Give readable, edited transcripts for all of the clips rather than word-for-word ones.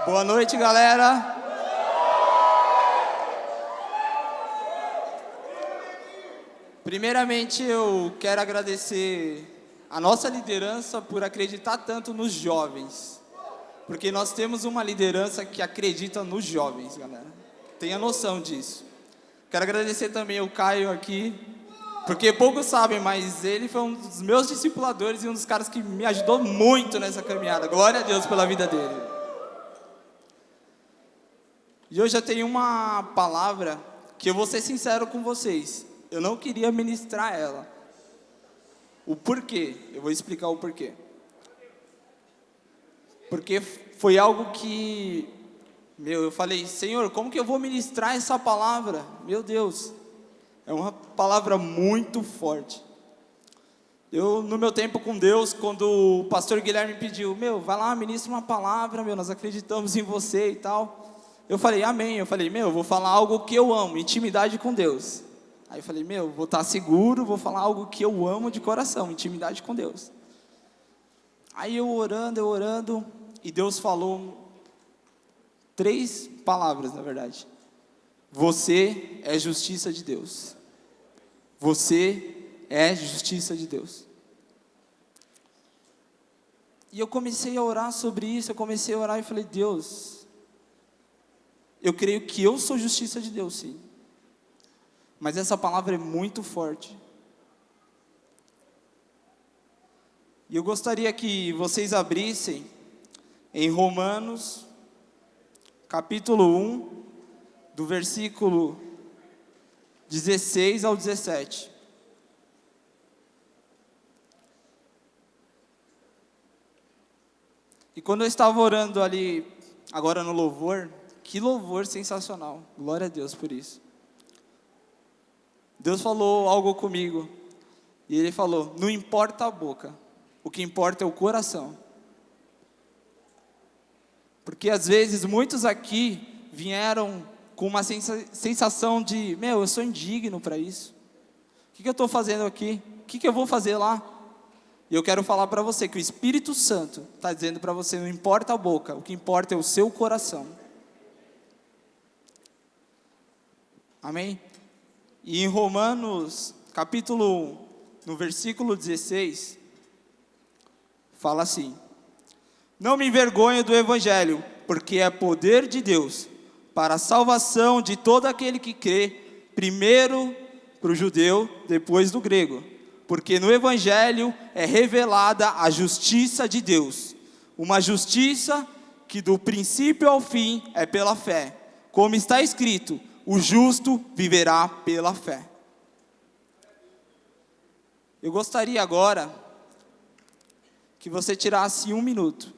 Boa noite, galera. Primeiramente, eu quero agradecer a nossa liderança por acreditar tanto nos jovens. Porque nós temos uma liderança que acredita nos jovens, galera. Tenha noção disso. Quero agradecer também o Caio aqui, porque poucos sabem, mas ele foi um dos meus discipuladores e um dos caras que me ajudou muito nessa caminhada. Glória a Deus pela vida dele. E hoje eu tenho uma palavra que eu vou ser sincero com vocês. Eu não queria ministrar ela. O porquê? Eu vou explicar o porquê. Porque foi algo que, eu falei, Senhor, como que eu vou ministrar essa palavra? Meu Deus, é uma palavra muito forte. No meu tempo com Deus, quando o pastor Guilherme pediu, vai lá, ministra uma palavra, nós acreditamos em você e tal. Eu falei, amém. Eu falei, eu vou falar algo que eu amo, intimidade com Deus. Aí eu falei, vou estar seguro, vou falar algo que eu amo de coração, intimidade com Deus. Aí eu orando, e Deus falou 3 palavras, na verdade. Você é justiça de Deus. Você é justiça de Deus. E eu comecei a orar sobre isso, eu comecei a orar e falei, Deus, eu creio que eu sou justiça de Deus, sim. Mas essa palavra é muito forte. E eu gostaria que vocês abrissem em Romanos, capítulo 1, do versículo 16 ao 17. E quando eu estava orando ali, agora no louvor, que louvor sensacional, glória a Deus por isso. Deus falou algo comigo, e Ele falou, não importa a boca, o que importa é o coração. Porque às vezes muitos aqui vieram com uma sensação de, eu sou indigno para isso. O que eu estou fazendo aqui? O que eu vou fazer lá? E eu quero falar para você que o Espírito Santo está dizendo para você, não importa a boca, o que importa é o seu coração. Amém? E em Romanos, capítulo 1, no versículo 16, fala assim, não me envergonho do Evangelho, porque é poder de Deus, para a salvação de todo aquele que crê, primeiro para o judeu, depois do grego. Porque no Evangelho é revelada a justiça de Deus, uma justiça que do princípio ao fim é pela fé, como está escrito, o justo viverá pela fé. Eu gostaria agora que você tirasse 1 minuto,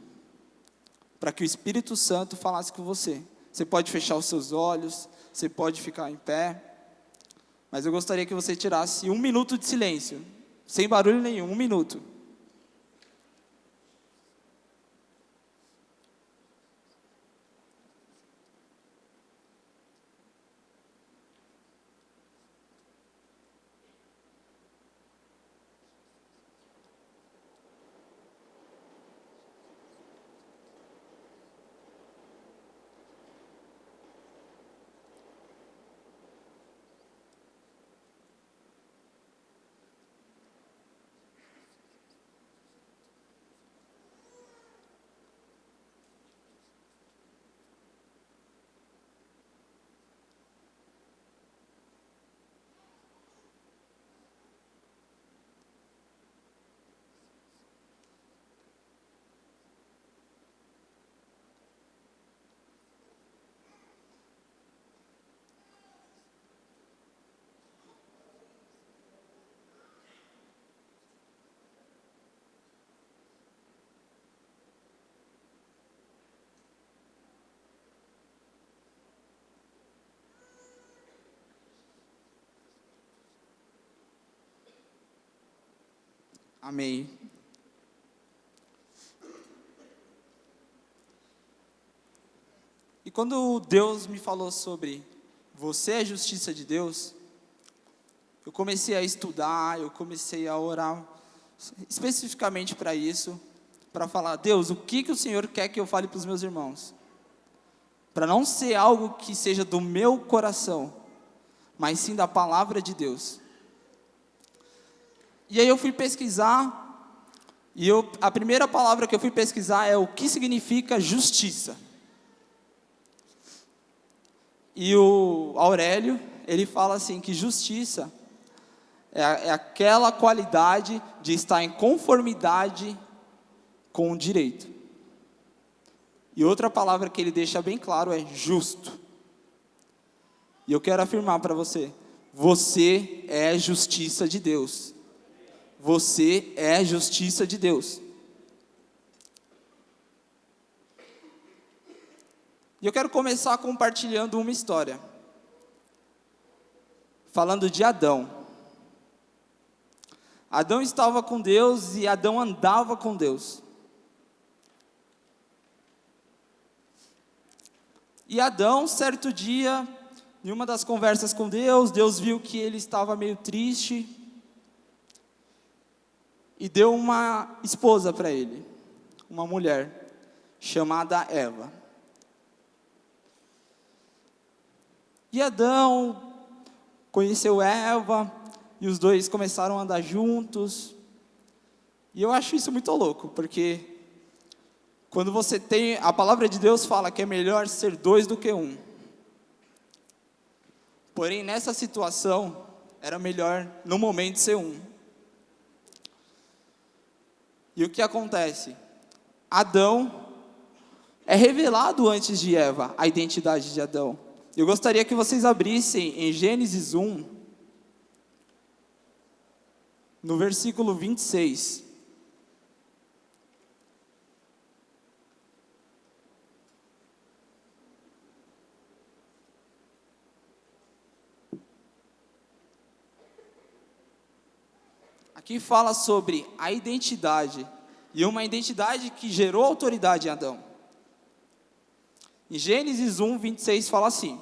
para que o Espírito Santo falasse com você. Você pode fechar os seus olhos, você pode ficar em pé, mas eu gostaria que você tirasse 1 minuto de silêncio, sem barulho nenhum, 1 minuto. Amém. E quando Deus me falou sobre você é a justiça de Deus, eu comecei a estudar, eu comecei a orar especificamente para isso, para falar, Deus, o que o Senhor quer que eu fale para os meus irmãos? para não ser algo que seja do meu coração, mas sim da palavra de Deus. E aí eu fui pesquisar, e a primeira palavra que eu fui pesquisar é o que significa justiça. E o Aurélio, ele fala assim, que justiça é aquela qualidade de estar em conformidade com o direito. E outra palavra que ele deixa bem claro é justo. E eu quero afirmar para você, você é justiça de Deus. Você é justiça de Deus. E eu quero começar compartilhando uma história. Falando de Adão. Adão estava com Deus e Adão andava com Deus. E Adão, certo dia, em uma das conversas com Deus, Deus viu que ele estava meio triste e deu uma esposa para ele, uma mulher chamada Eva. E Adão conheceu Eva e os dois começaram a andar juntos. E eu acho isso muito louco, porque quando você tem, a palavra de Deus fala que é melhor ser dois do que um. Porém, nessa situação, era melhor, no momento, ser um. E o que acontece? Adão, é revelado antes de Eva, a identidade de Adão. Eu gostaria que vocês abrissem em Gênesis 1, no versículo 26. Aqui fala sobre a identidade, e uma identidade que gerou autoridade em Adão. Em Gênesis 1, 26 fala assim: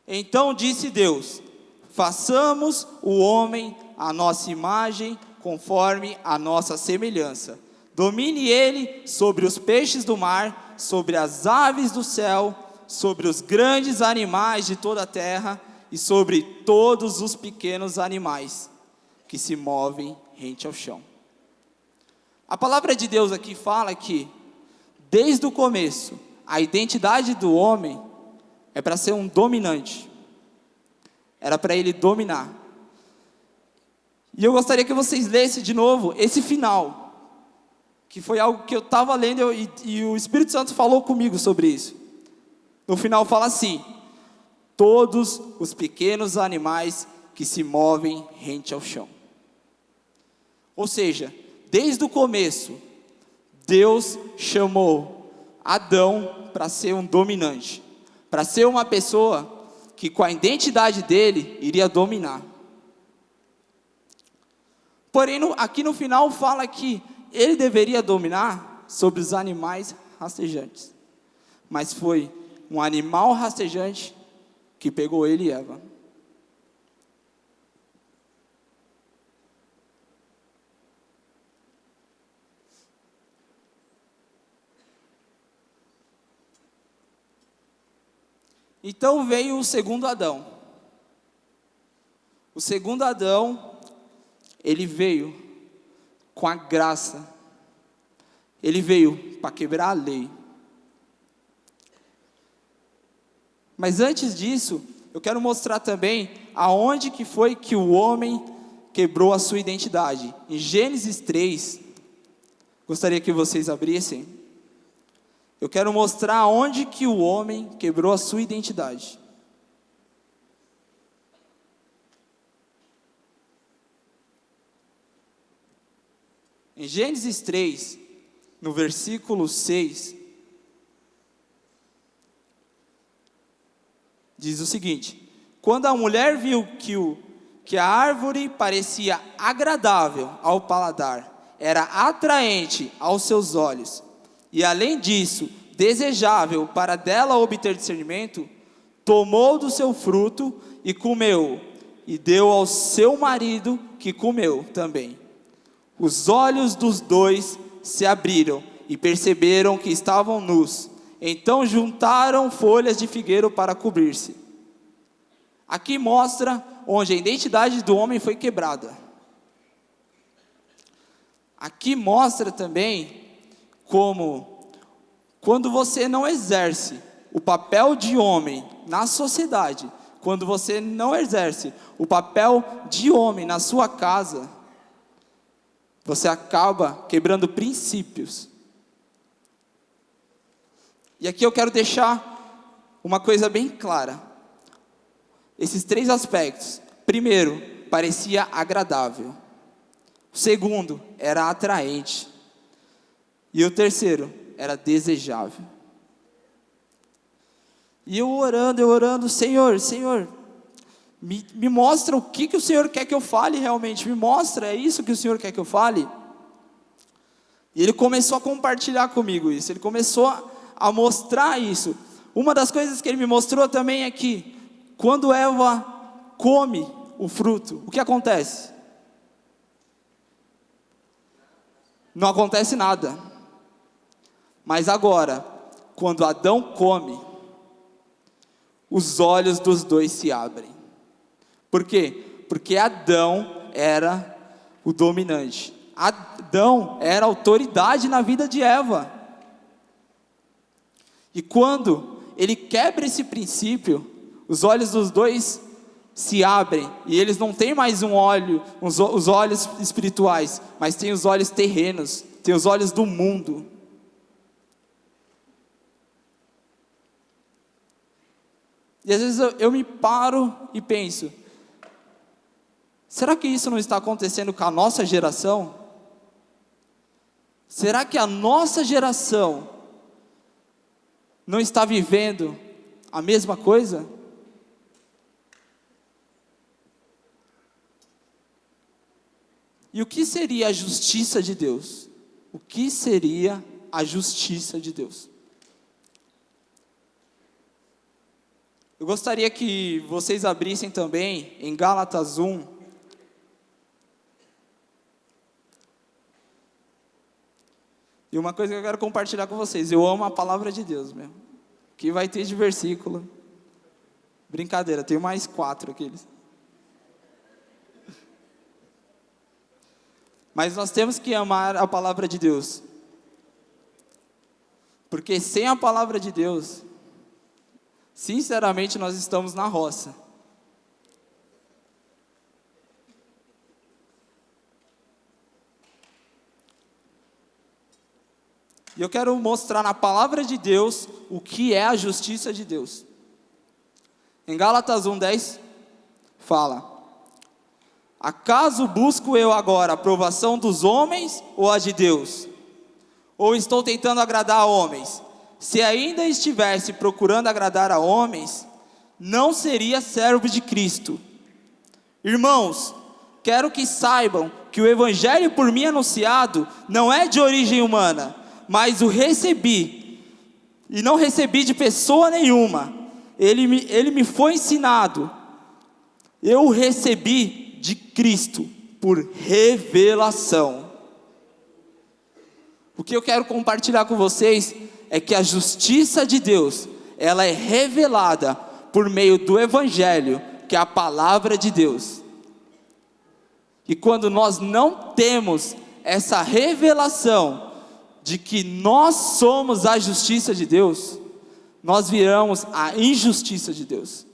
Então disse Deus, façamos o homem à nossa imagem, conforme a nossa semelhança. Domine ele sobre os peixes do mar, sobre as aves do céu, sobre os grandes animais de toda a terra, e sobre todos os pequenos animais que se movem rente ao chão. A palavra de Deus aqui fala que, desde o começo, a identidade do homem é para ser um dominante. Era para ele dominar. E eu gostaria que vocês lessem de novo esse final, que foi algo que eu estava lendo e o Espírito Santo falou comigo sobre isso. No final fala assim: todos os pequenos animais que se movem rente ao chão. Ou seja, desde o começo, Deus chamou Adão para ser um dominante, para ser uma pessoa que com a identidade dele iria dominar. Porém, aqui no final fala que ele deveria dominar sobre os animais rastejantes. Mas foi um animal rastejante que pegou ele e Eva. Então veio o segundo Adão. O segundo Adão, ele veio com a graça. Ele veio para quebrar a lei. Mas antes disso, eu quero mostrar também aonde que foi que o homem quebrou a sua identidade. Em Gênesis 3, gostaria que vocês abrissem. Eu quero mostrar onde que o homem quebrou a sua identidade. Em Gênesis 3, no versículo 6, diz o seguinte: quando a mulher viu que a árvore parecia agradável ao paladar, era atraente aos seus olhos, e além disso, desejável para dela obter discernimento, tomou do seu fruto e comeu, e deu ao seu marido, que comeu também. Os olhos dos dois se abriram e perceberam que estavam nus, Então juntaram folhas de figueiro para cobrir-se. Aqui mostra onde a identidade do homem foi quebrada. Aqui mostra também como, quando você não exerce o papel de homem na sociedade, quando você não exerce o papel de homem na sua casa, você acaba quebrando princípios. E aqui eu quero deixar uma coisa bem clara. Esses 3 aspectos. Primeiro, parecia agradável. O segundo, era atraente. E o terceiro, era desejável. E eu orando, Senhor, me mostra o que o Senhor quer que eu fale realmente. Me mostra, é isso que o Senhor quer que eu fale? E Ele começou a compartilhar comigo isso. Ele começou a mostrar isso. Uma das coisas que Ele me mostrou também é que, quando Eva come o fruto, o que acontece? Não acontece nada. Mas agora, quando Adão come, os olhos dos dois se abrem. Por quê? Porque Adão era o dominante. Adão era a autoridade na vida de Eva. E quando ele quebra esse princípio, os olhos dos dois se abrem, e eles não têm mais os olhos espirituais, mas têm os olhos terrenos, têm os olhos do mundo. E às vezes eu me paro e penso, será que isso não está acontecendo com a nossa geração? Será que a nossa geração não está vivendo a mesma coisa? E o que seria a justiça de Deus? O que seria a justiça de Deus? Eu gostaria que vocês abrissem também em Gálatas 1. E uma coisa que eu quero compartilhar com vocês, eu amo a palavra de Deus mesmo. Que vai ter de versículo. Brincadeira, tenho mais 4 aqueles. Mas nós temos que amar a palavra de Deus. Porque sem a palavra de Deus, sinceramente nós estamos na roça. E eu quero mostrar na palavra de Deus o que é a justiça de Deus. Em Gálatas 1:10 fala: acaso busco eu agora a aprovação dos homens ou a de Deus? Ou estou tentando agradar a homens? Se ainda estivesse procurando agradar a homens, não seria servo de Cristo. Irmãos, quero que saibam que o evangelho por mim anunciado não é de origem humana, mas o recebi, e não recebi de pessoa nenhuma. Ele me foi ensinado. Eu o recebi de Cristo por revelação. O que eu quero compartilhar com vocês é que a justiça de Deus, ela é revelada por meio do evangelho, que é a palavra de Deus. E quando nós não temos essa revelação de que nós somos a justiça de Deus, nós viramos a injustiça de Deus.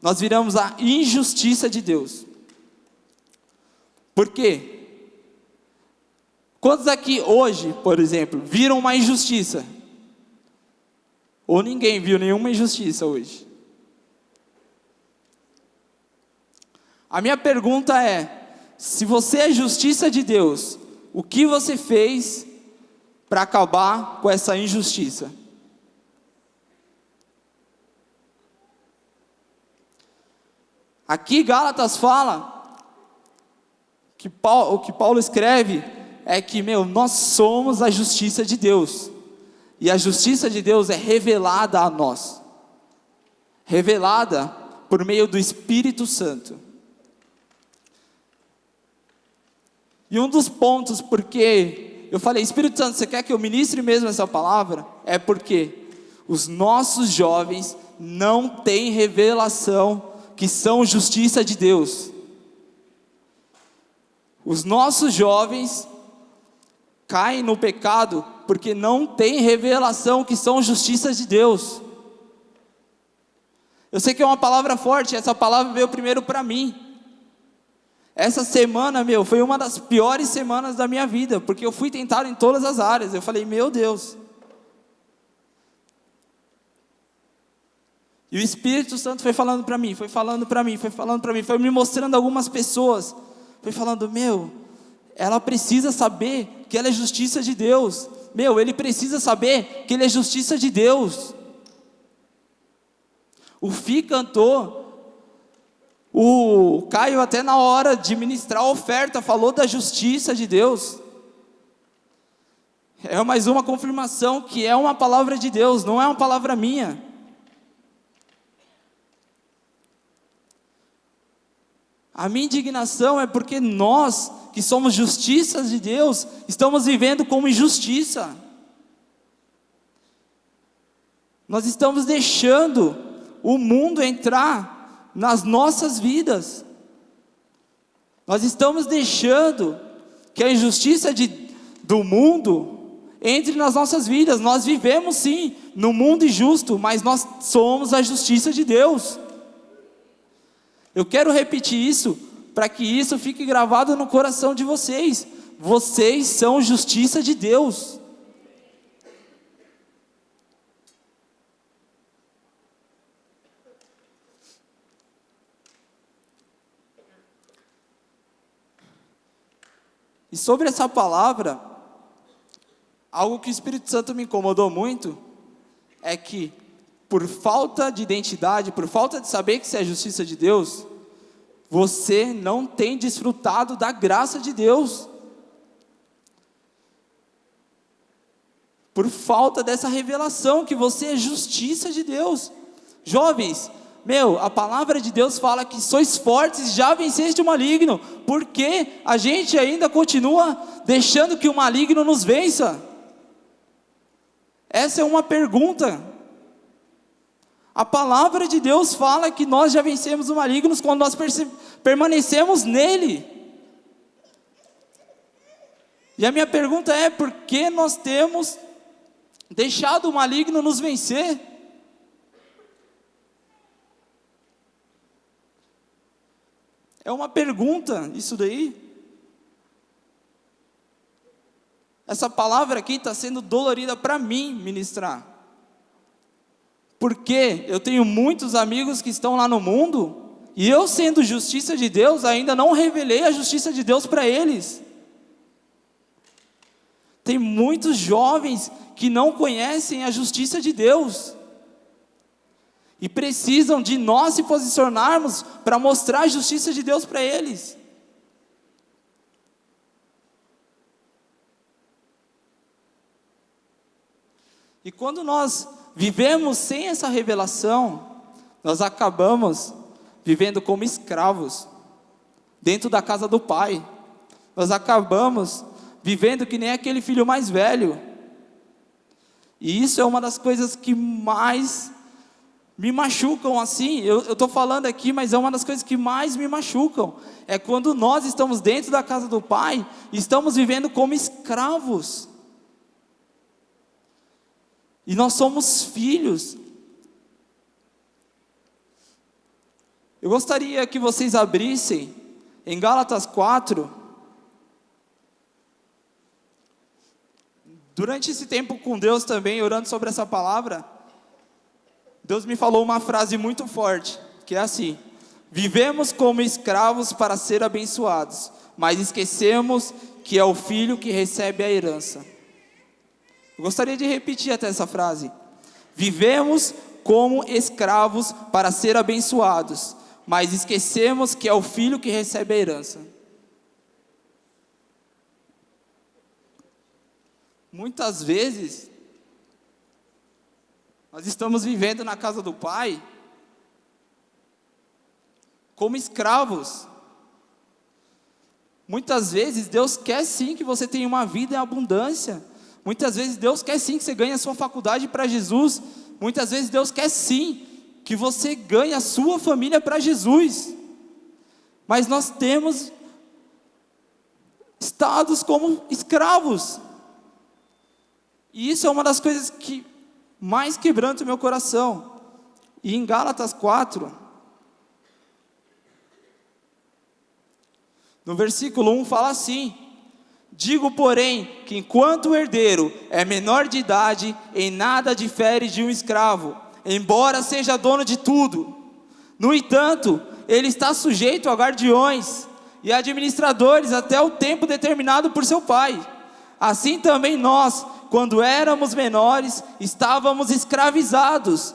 Nós viramos a injustiça de Deus. Por quê? Quantos aqui hoje, por exemplo, viram uma injustiça? Ou ninguém viu nenhuma injustiça hoje? A minha pergunta é: se você é justiça de Deus, o que você fez para acabar com essa injustiça? Aqui Gálatas fala, o que Paulo escreve é que, nós somos a justiça de Deus. E a justiça de Deus é revelada a nós. Revelada por meio do Espírito Santo. E um dos pontos porque eu falei, Espírito Santo, você quer que eu ministre mesmo essa palavra? É porque os nossos jovens não têm revelação que são justiça de Deus. Os nossos jovens caem no pecado porque não têm revelação que são justiça de Deus. Eu sei que é uma palavra forte, essa palavra veio primeiro para mim. Essa semana, foi uma das piores semanas da minha vida, porque eu fui tentado em todas as áreas. Eu falei, meu Deus. E o Espírito Santo foi falando para mim, foi me mostrando algumas pessoas. Foi falando, ela precisa saber que ela é justiça de Deus. Ele precisa saber que ele é justiça de Deus. O Fih cantou. O Caio até na hora de ministrar a oferta falou da justiça de Deus. É mais uma confirmação que é uma palavra de Deus, não é uma palavra minha. A minha indignação é porque nós, que somos justiças de Deus, estamos vivendo como injustiça. Nós estamos deixando o mundo entrar nas nossas vidas. Nós estamos deixando que a injustiça do mundo entre nas nossas vidas. Nós vivemos sim no mundo injusto, mas nós somos a justiça de Deus. Eu quero repetir isso, para que isso fique gravado no coração de vocês. Vocês são justiça de Deus. E sobre essa palavra, algo que o Espírito Santo me incomodou muito, é que por falta de identidade, por falta de saber que você é a justiça de Deus, você não tem desfrutado da graça de Deus. Por falta dessa revelação que você é justiça de Deus. Jovens, a palavra de Deus fala que sois fortes, já venceste o maligno. Por que a gente ainda continua deixando que o maligno nos vença? Essa é uma pergunta. A palavra de Deus fala que nós já vencemos o maligno quando nós permanecemos nele. E a minha pergunta é, por que nós temos deixado o maligno nos vencer? É uma pergunta, isso daí. Essa palavra aqui está sendo dolorida para mim ministrar. Porque eu tenho muitos amigos que estão lá no mundo, e eu sendo justiça de Deus, ainda não revelei a justiça de Deus para eles. Tem muitos jovens que não conhecem a justiça de Deus. E precisam de nós se posicionarmos para mostrar a justiça de Deus para eles. E quando nós vivemos sem essa revelação, nós acabamos vivendo como escravos, dentro da casa do Pai. Nós acabamos vivendo que nem aquele filho mais velho. E isso é uma das coisas que mais me machucam assim. Eu estou falando aqui, mas é uma das coisas que mais me machucam. É quando nós estamos dentro da casa do Pai, e estamos vivendo como escravos. E nós somos filhos. Eu gostaria que vocês abrissem em Gálatas 4. Durante esse tempo com Deus também, orando sobre essa palavra, Deus me falou uma frase muito forte, que é assim: vivemos como escravos para ser abençoados, mas esquecemos que é o filho que recebe a herança. Eu gostaria de repetir até essa frase. Vivemos como escravos para ser abençoados, mas esquecemos que é o filho que recebe a herança. Muitas vezes, nós estamos vivendo na casa do Pai como escravos. Muitas vezes Deus quer sim que você tenha uma vida em abundância. Muitas vezes Deus quer sim que você ganhe a sua faculdade para Jesus. Muitas vezes Deus quer sim que você ganhe a sua família para Jesus. Mas nós temos estados como escravos. E isso é uma das coisas que mais quebranta o meu coração. E em Gálatas 4, no versículo 1 fala assim: digo, porém, que enquanto o herdeiro é menor de idade, em nada difere de um escravo, embora seja dono de tudo. No entanto, ele está sujeito a guardiões e administradores até o tempo determinado por seu pai. Assim também nós, quando éramos menores, estávamos escravizados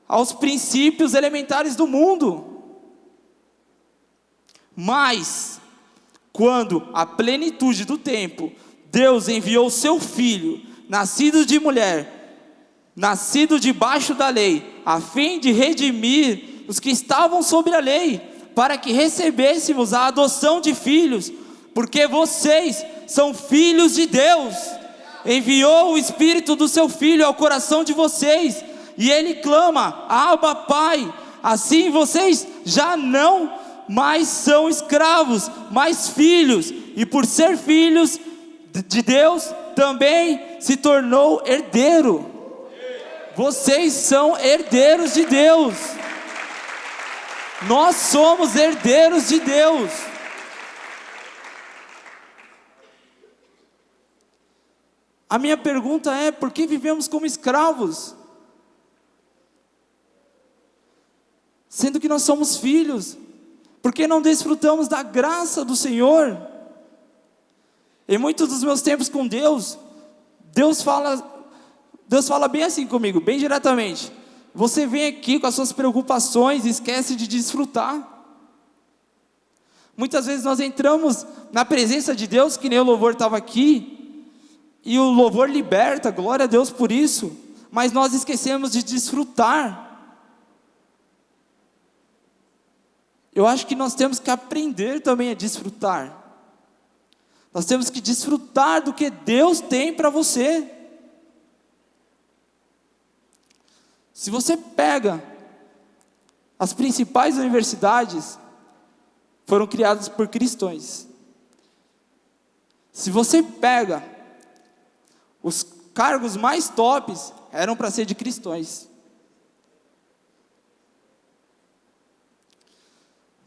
aos princípios elementares do mundo. Mas, quando a plenitude do tempo, Deus enviou seu Filho, nascido de mulher, nascido debaixo da lei, a fim de redimir os que estavam sobre a lei, para que recebêssemos a adoção de filhos, porque vocês são filhos de Deus. Enviou o Espírito do seu Filho ao coração de vocês, e Ele clama: Abba, Pai. Assim vocês já não mais são escravos, mas filhos, e por ser filhos de Deus, também se tornou herdeiro. Vocês são herdeiros de Deus. Nós somos herdeiros de Deus. A minha pergunta é: por que vivemos como escravos? Sendo que nós somos filhos. Por que não desfrutamos da graça do Senhor? Em muitos dos meus tempos com Deus, Deus fala bem assim comigo, bem diretamente: você vem aqui com as suas preocupações e esquece de desfrutar. Muitas vezes nós entramos na presença de Deus, que nem o louvor estava aqui, e o louvor liberta, glória a Deus por isso, mas nós esquecemos de desfrutar. Eu acho que nós temos que aprender também a desfrutar. Nós temos que desfrutar do que Deus tem para você. Se você pega as principais universidades, foram criadas por cristãos. Se você pega os cargos mais tops, eram para ser de cristãos.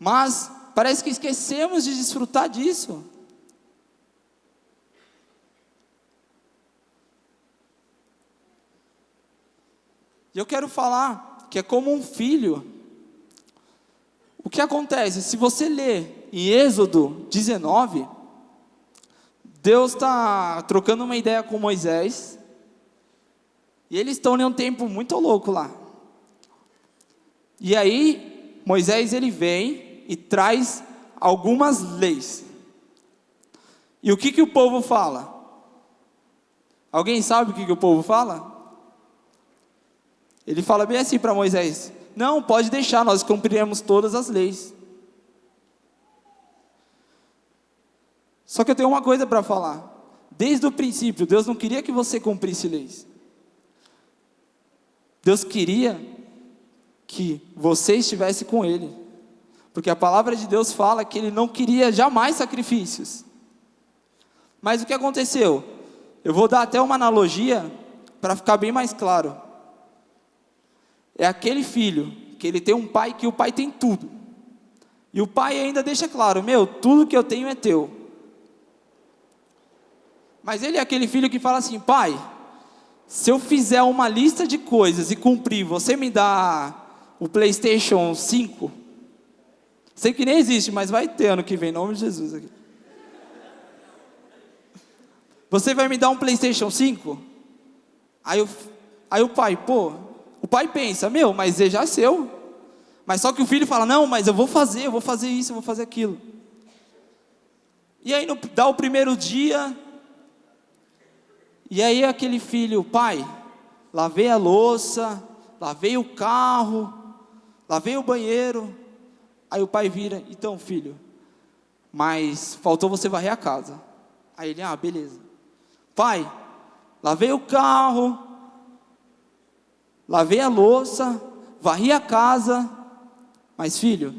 Mas parece que esquecemos de desfrutar disso. E eu quero falar que é como um filho. O que acontece? Se você ler em Êxodo 19, Deus está trocando uma ideia com Moisés, e eles estão em um tempo muito louco lá. E aí, Moisés ele vem e traz algumas leis. E o que o povo fala? Alguém sabe o que o povo fala? Ele fala bem assim para Moisés: não, pode deixar, nós cumpriremos todas as leis. Só que eu tenho uma coisa para falar. Desde o princípio, Deus não queria que você cumprisse leis. Deus queria que você estivesse com Ele. Porque a palavra de Deus fala que Ele não queria jamais sacrifícios. Mas o que aconteceu? Eu vou dar até uma analogia para ficar bem mais claro. É aquele filho que ele tem um pai, que o pai tem tudo. E o pai ainda deixa claro: meu, tudo que eu tenho é teu. Mas ele é aquele filho que fala assim: pai, se eu fizer uma lista de coisas e cumprir, você me dá o PlayStation 5? Sei que nem existe, mas vai ter ano que vem, em nome de Jesus aqui. Você vai me dar um PlayStation 5? Aí o pai, o pai pensa: meu, mas é já seu. Mas só que o filho fala: não, mas eu vou fazer isso, eu vou fazer aquilo. E aí dá o primeiro dia, e aí aquele filho: pai, lavei a louça, lavei o carro, lavei o banheiro. Aí o pai vira: então filho, mas faltou você varrer a casa. Aí ele, beleza. Pai, lavei o carro, lavei a louça, varri a casa, mas filho,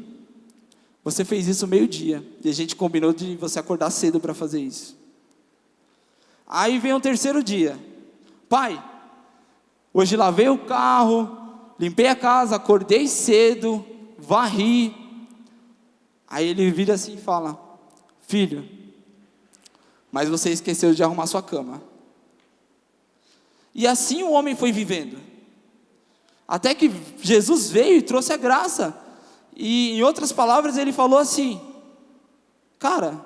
você fez isso meio-dia, e a gente combinou de você acordar cedo para fazer isso. Aí vem o terceiro dia. Pai, hoje lavei o carro, limpei a casa, acordei cedo, varri. Aí ele vira assim e fala: filho, mas você esqueceu de arrumar sua cama. E assim o homem foi vivendo, até que Jesus veio e trouxe a graça. E em outras palavras ele falou assim: cara,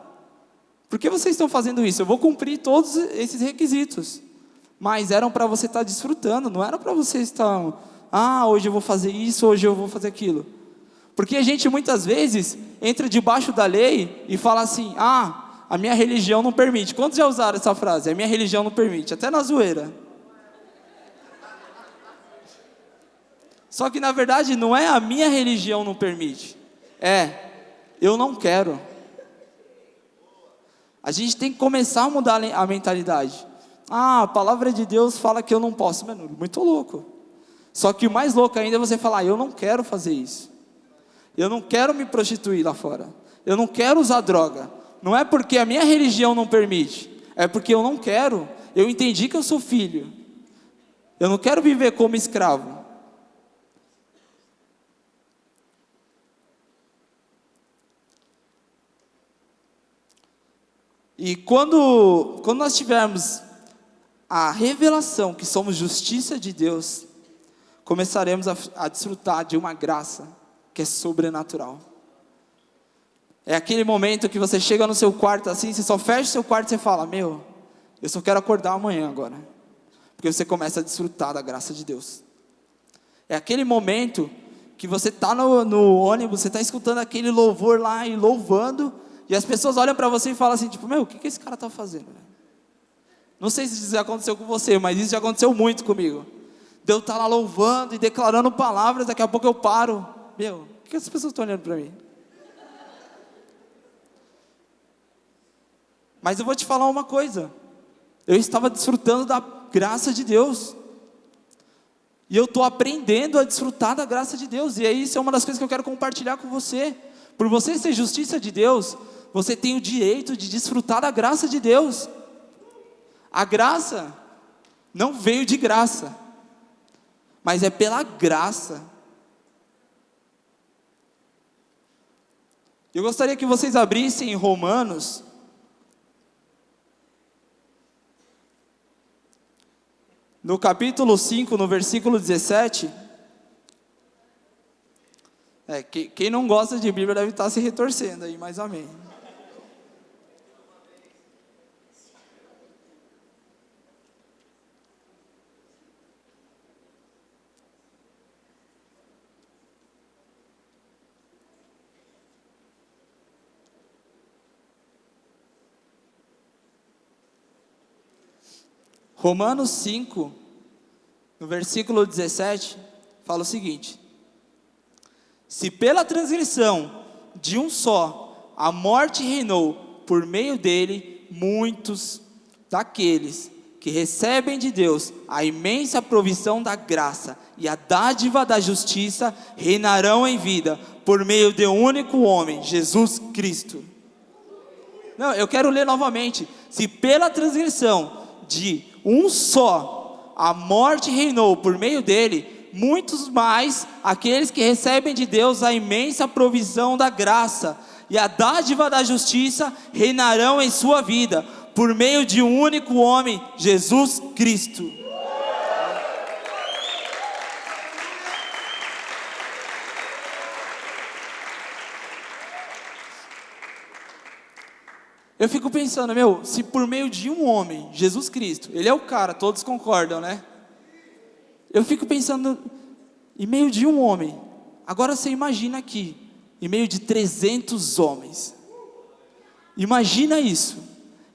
por que vocês estão fazendo isso? Eu vou cumprir todos esses requisitos, mas eram para você estar desfrutando, não era para você estar, hoje eu vou fazer isso, hoje eu vou fazer aquilo. Porque a gente muitas vezes entra debaixo da lei e fala assim: a minha religião não permite. Quantos já usaram essa frase? A minha religião não permite, até na zoeira. Só que na verdade não é a minha religião não permite, eu não quero. A gente tem que começar a mudar a mentalidade. A palavra de Deus fala que eu não posso. Mano, muito louco. Só que o mais louco ainda é você falar: eu não quero fazer isso. Eu não quero me prostituir lá fora. Eu não quero usar droga. Não é porque a minha religião não permite, é porque eu não quero. Eu entendi que eu sou filho. Eu não quero viver como escravo. E quando nós tivermos a revelação que somos justiça de Deus, começaremos a desfrutar de uma graça que é sobrenatural. É aquele momento que você chega no seu quarto assim, você só fecha o seu quarto e você fala: eu só quero acordar amanhã agora. Porque você começa a desfrutar da graça de Deus. É aquele momento que você está no ônibus, você está escutando aquele louvor lá e louvando, e as pessoas olham para você e falam assim, tipo: o que esse cara está fazendo? Não sei se isso já aconteceu com você, mas isso já aconteceu muito comigo. Deus está lá louvando e declarando palavras, daqui a pouco eu paro. O que essas pessoas estão olhando para mim? Mas eu vou te falar uma coisa. Eu estava desfrutando da graça de Deus. E eu estou aprendendo a desfrutar da graça de Deus. E isso é uma das coisas que eu quero compartilhar com você. Por você ser justiça de Deus, você tem o direito de desfrutar da graça de Deus. A graça não veio de graça, mas é pela graça. Eu gostaria que vocês abrissem em Romanos, no capítulo 5, no versículo 17. Quem não gosta de Bíblia deve estar se retorcendo aí, mas amém. Romanos 5, no versículo 17, fala o seguinte: se pela transgressão de um só a morte reinou, por meio dele muitos daqueles que recebem de Deus a imensa provisão da graça e a dádiva da justiça reinarão em vida, por meio de um único homem, Jesus Cristo. Não, eu quero ler novamente. Se pela transgressão de um só a morte reinou, por meio dele muitos mais, aqueles que recebem de Deus a imensa provisão da graça e a dádiva da justiça reinarão em sua vida, por meio de um único homem, Jesus Cristo. Eu fico pensando, se por meio de um homem, Jesus Cristo, ele é o cara, todos concordam, né? Eu fico pensando, em meio de um homem, agora você imagina aqui, em meio de 300 homens, imagina isso,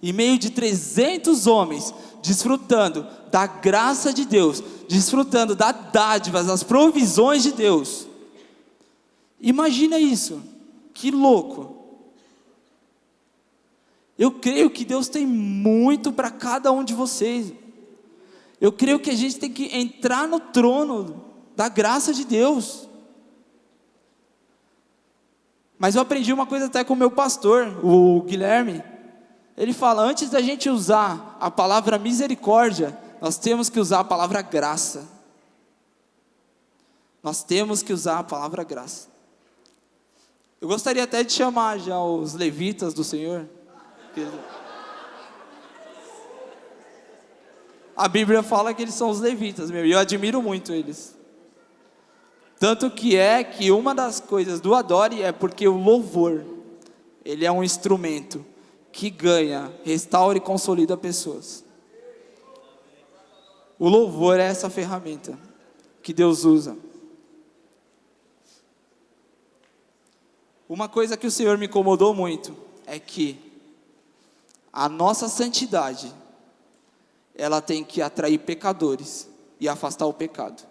em meio de 300 homens, desfrutando da graça de Deus, desfrutando das dádivas, das provisões de Deus. Imagina isso, que louco. Eu creio que Deus tem muito para cada um de vocês. Eu creio que a gente tem que entrar no trono da graça de Deus. Mas eu aprendi uma coisa até com o meu pastor, o Guilherme. Ele fala, antes da gente usar a palavra misericórdia, nós temos que usar a palavra graça. Nós temos que usar a palavra graça. Eu gostaria até de chamar já os levitas do Senhor. A Bíblia fala que eles são os levitas, e eu admiro muito eles. Tanto que uma das coisas do Adore é porque o louvor, ele é um instrumento que ganha, restaura e consolida pessoas. O louvor é essa ferramenta que Deus usa. Uma coisa que o Senhor me incomodou muito é que a nossa santidade, ela tem que atrair pecadores e afastar o pecado.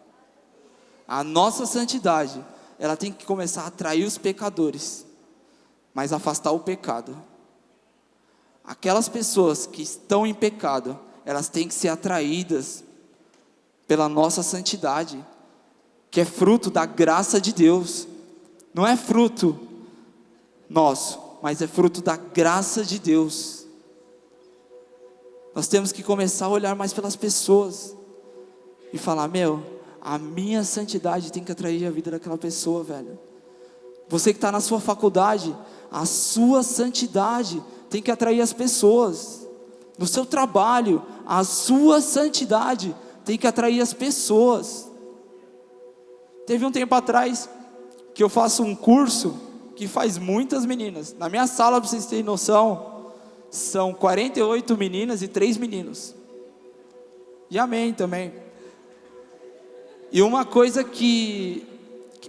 A nossa santidade, ela tem que começar a atrair os pecadores, mas afastar o pecado. Aquelas pessoas que estão em pecado, elas têm que ser atraídas pela nossa santidade, que é fruto da graça de Deus. Não é fruto nosso, mas é fruto da graça de Deus. Nós temos que começar a olhar mais pelas pessoas e falar, a minha santidade tem que atrair a vida daquela pessoa, velho. Você que está na sua faculdade, a sua santidade tem que atrair as pessoas. No seu trabalho, a sua santidade tem que atrair as pessoas. Teve um tempo atrás que eu faço um curso que faz muitas meninas. Na minha sala, para vocês terem noção, são 48 meninas e 3 meninos. E amém também. E uma coisa que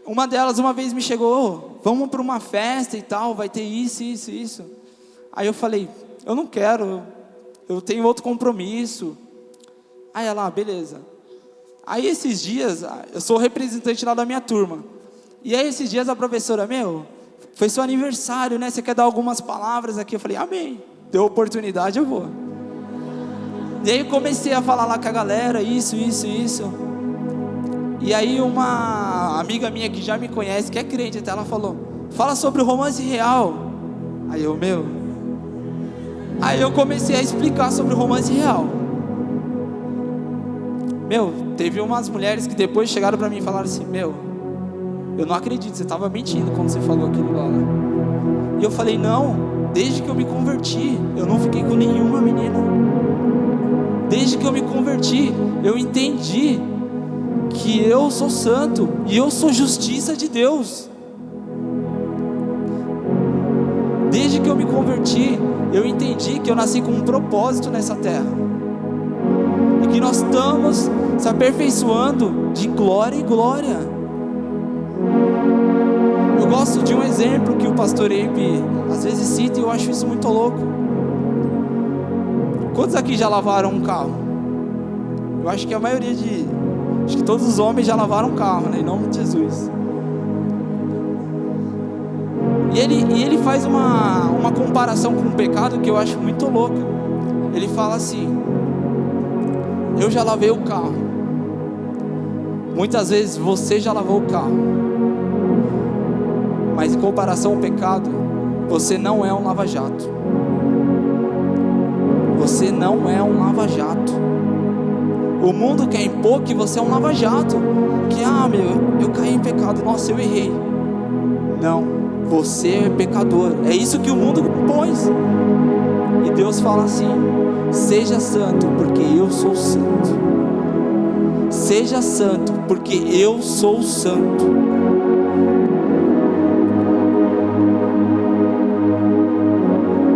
uma delas uma vez me chegou, vamos para uma festa e tal, vai ter isso. Aí eu falei, eu não quero, eu tenho outro compromisso. Aí ela, beleza. Aí esses dias, eu sou representante lá da minha turma. E aí esses dias a professora, foi seu aniversário, né? Você quer dar algumas palavras aqui? Eu falei, amém. Deu oportunidade, eu vou. E aí eu comecei a falar lá com a galera, isso. E aí uma amiga minha que já me conhece, que é crente até, ela falou, fala sobre o romance real. Aí eu comecei a explicar sobre o romance real. Teve umas mulheres que depois chegaram pra mim e falaram assim, eu não acredito, você estava mentindo quando você falou aquilo lá. E eu falei, não, desde que eu me converti, eu não fiquei com nenhuma menina. Desde que eu me converti, eu entendi que eu sou santo e eu sou justiça de Deus. Desde que eu me converti, eu entendi que eu nasci com um propósito nessa terra, e que nós estamos se aperfeiçoando de glória em glória. Eu gosto de um exemplo que o pastor Abe às vezes cita, e eu acho isso muito louco. Quantos aqui já lavaram um carro? Eu acho que a maioria acho que todos os homens já lavaram um carro, né? Em nome de Jesus. E ele faz uma comparação com o pecado que eu acho muito louca. Ele fala assim, eu já lavei o carro. Muitas vezes você já lavou o carro, mas em comparação ao pecado, você não é um lava-jato. Você não é um lava-jato. O mundo quer impor que você é um lava-jato, que eu caí em pecado, nossa, eu errei. Não, você é pecador. É isso que o mundo impôs. E Deus fala assim, seja santo porque eu sou santo. Seja santo porque eu sou santo.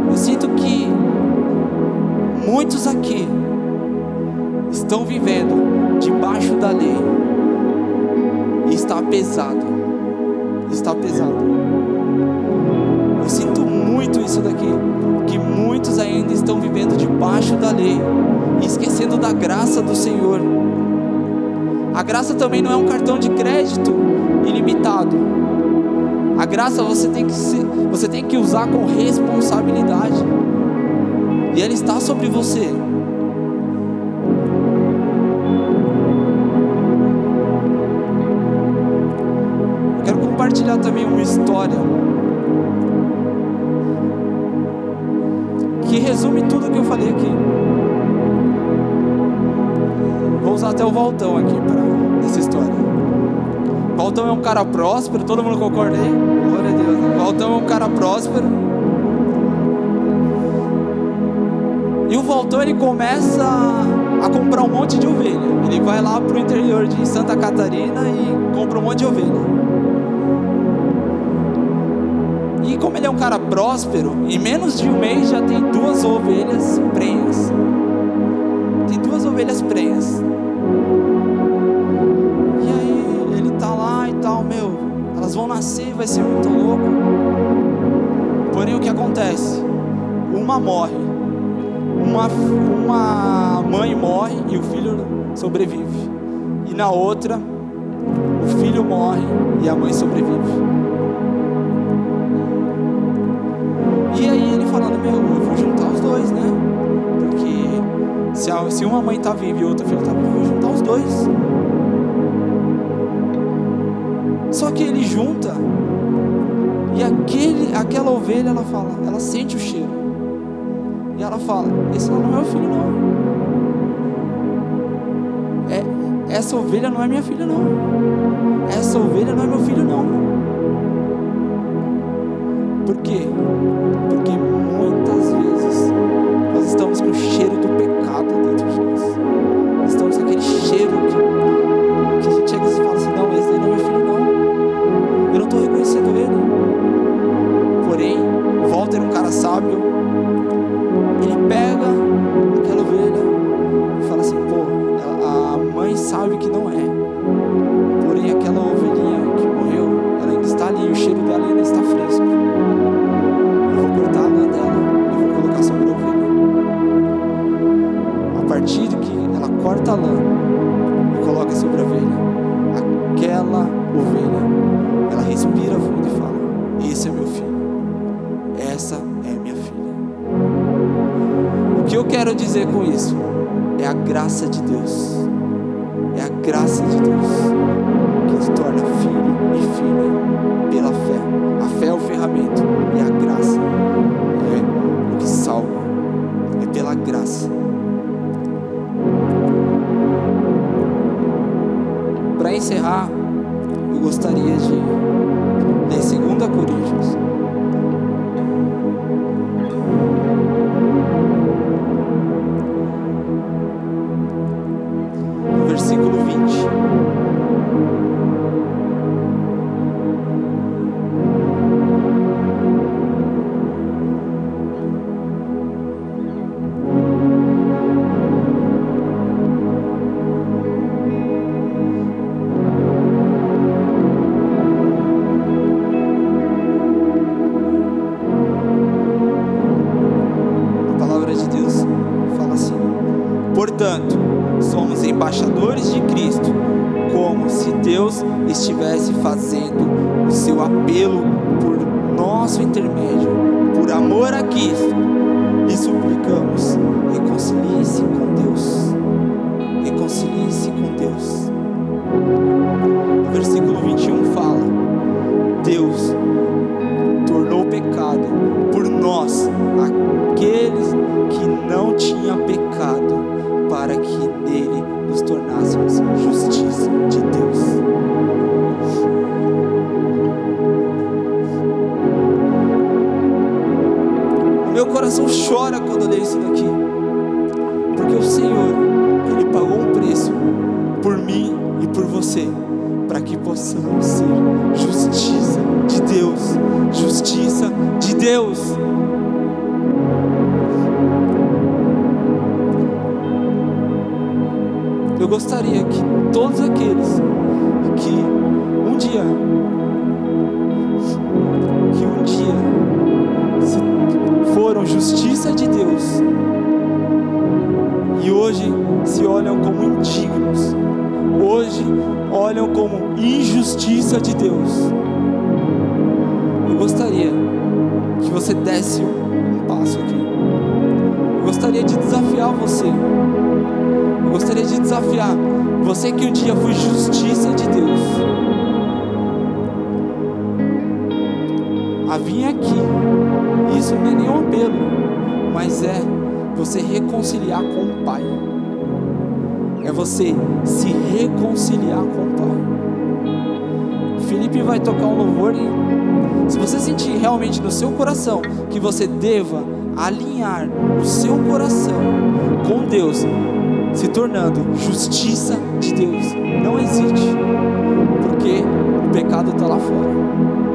Eu sinto que muitos aqui estão vivendo debaixo da lei, e está pesado. Eu sinto muito isso daqui, que muitos ainda estão vivendo debaixo da lei e esquecendo da graça do Senhor. A graça também não é um cartão de crédito ilimitado. A graça você tem que usar com responsabilidade. e ela está sobre você. Eu quero compartilhar também uma história que resume tudo que eu falei aqui. Vou usar até o Valtão aqui para essa história. Valtão é um cara próspero, todo mundo concorda aí? Glória a Deus. Valtão é um cara próspero. E o Valtão, ele começa a comprar um monte de ovelha. Ele vai lá pro interior de Santa Catarina e compra um monte de ovelha. E como ele é um cara próspero, em menos de um mês já tem 2 ovelhas prenhas. Tem 2 ovelhas prenhas. E aí ele tá lá e tal, elas vão nascer, vai ser muito louco. Porém, o que acontece? Uma morre. Uma mãe morre e o filho sobrevive. E na outra, o filho morre e a mãe sobrevive. E aí ele falando, eu vou juntar os 2, né? Porque se uma mãe tá viva e outra filho tá vivo, eu vou juntar os 2. Só que ele junta, e aquela ovelha, ela sente o cheiro. E ela fala, esse não é meu filho não. Essa ovelha não é minha filha não. Essa ovelha não é meu filho não. Por quê? Porque muitas vezes nós estamos com o cheiro do pecado dentro de nós. Estamos com aquele cheiro que a gente chega e fala assim, não, esse daí não é meu filho não. Eu não estou reconhecendo ele. Porém, Walter, um cara sábio, ele pega aquela ovelha e fala assim, a mãe sabe que não é. Porém, aquela ovelhinha que morreu, ela ainda está ali, o cheiro dela ainda está fresco. Eu vou cortar a lã dela e vou colocar sobre a ovelha. A partir que ela corta a lã e coloca sobre a ovelha, aquela ovelha, ela respira fundo e fala, esse é meu filho, essa é minha filha. O que eu quero dizer com isso é a graça de Deus. É a graça de Deus que te torna filho e filha pela fé. A fé é o ferramenta e a graça é o que salva. É pela graça. Para encerrar, eu gostaria de ler 2 Coríntios. Versículo 20. A palavra de Deus fala assim: portanto, somos embaixadores de Cristo, como se Deus estivesse fazendo o seu apelo por nosso intermédio. Por amor a Cristo, lhe suplicamos, reconcilie-se com Deus. Reconcilie-se com Deus. O versículo 21 fala: Deus tornou pecado por nós, aqueles que não tinham pecado, para que nele nos tornássemos justiça de Deus. O meu coração chora quando eu leio isso daqui, porque o Senhor, Ele pagou um preço por mim e por você, para que possamos ser justiça de Deus. Justiça de Deus. Eu gostaria que todos aqueles que um dia foram justiça de Deus e hoje se olham como indignos, hoje olham como injustiça de Deus, eu gostaria que você desse um passo aqui. Eu gostaria de desafiar você. Eu gostaria de desafiar você que um dia foi justiça de Deus a vir aqui. Isso não é nenhum apelo, mas é você reconciliar com o Pai. É você se reconciliar com o Pai. Felipe vai tocar um louvor e se você sentir realmente no seu coração que você deva alinhar o seu coração com Deus, se tornando justiça de Deus, não existe, porque o pecado está lá fora.